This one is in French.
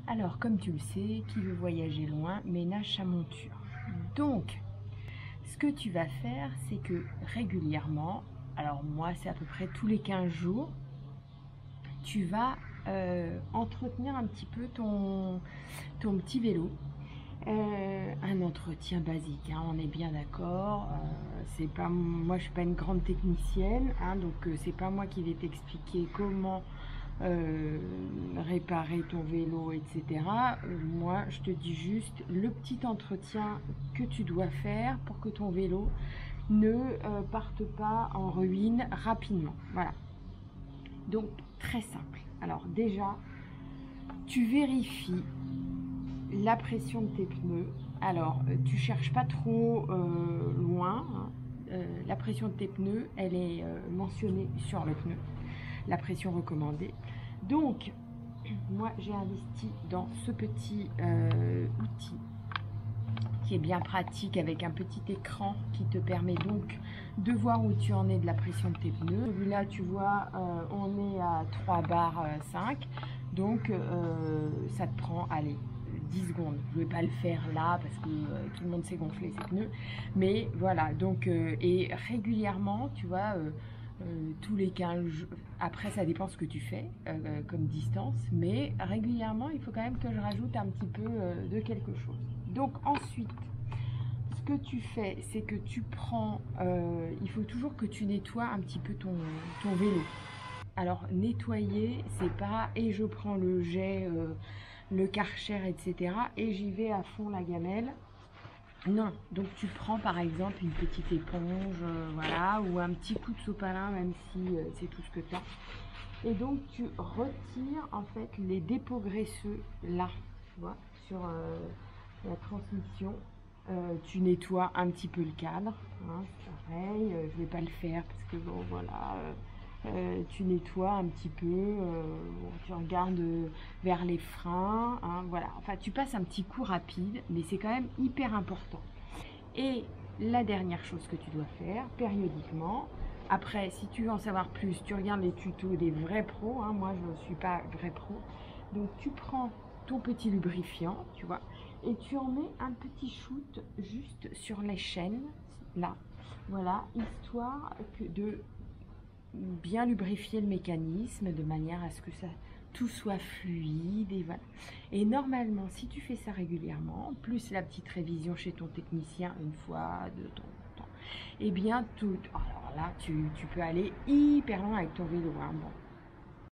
Alors, comme tu le sais, qui veut voyager loin ménage sa monture. Donc, ce que tu vas faire, c'est que régulièrement, alors moi c'est à peu près tous les 15 jours, tu vas entretenir un petit peu ton petit vélo. Un entretien basique, hein, on est bien d'accord. C'est pas, moi je suis pas une grande technicienne, hein, donc c'est pas moi qui vais t'expliquer comment réparer ton vélo, etc. Moi je te dis juste le petit entretien que tu dois faire pour que ton vélo ne parte pas en ruine rapidement. Voilà, donc très simple. Alors déjà, tu vérifies la pression de tes pneus. Alors, tu cherches pas trop loin, hein. La pression de tes pneus, elle est mentionnée sur le pneu, la pression recommandée. Donc, moi, j'ai investi dans ce petit outil qui est bien pratique, avec un petit écran qui te permet donc de voir où tu en es de la pression de tes pneus. Celui-là, tu vois, on est à 3 bar 5, donc ça te prend, allez, 10 secondes. Je ne vais pas le faire là parce que tout le monde sait gonfler ses pneus, mais voilà, donc et régulièrement, tu vois, tous les 15 jours, après ça dépend ce que tu fais comme distance, mais régulièrement il faut quand même que je rajoute un petit peu de quelque chose. Donc ensuite, ce que tu fais, c'est que tu prends, il faut toujours que tu nettoies un petit peu ton vélo. Alors nettoyer, c'est pas et je prends le jet, le Karcher, etc. et j'y vais à fond la gamelle. Non, donc tu prends par exemple une petite éponge, voilà, ou un petit coup de sopalin, même si c'est tout ce que tu as. Et donc tu retires en fait les dépôts graisseux là, tu vois, sur la transmission. Tu nettoies un petit peu le cadre, hein, c'est pareil, je vais pas le faire parce que bon voilà, tu nettoies un petit peu, tu regardes vers les freins, hein, voilà, enfin tu passes un petit coup rapide, mais c'est quand même hyper important. Et la dernière chose que tu dois faire périodiquement, après si tu veux en savoir plus, tu regardes les tutos des vrais pros, hein, moi je ne suis pas vrai pro, donc tu prends ton petit lubrifiant, tu vois, et tu en mets un petit shoot juste sur les chaînes, là, voilà, histoire de bien lubrifier le mécanisme de manière à ce que ça tout soit fluide et voilà. Et normalement, si tu fais ça régulièrement, plus la petite révision chez ton technicien une fois de temps en temps, et bien tout, alors là tu peux aller hyper loin avec ton vélo, hein, bon.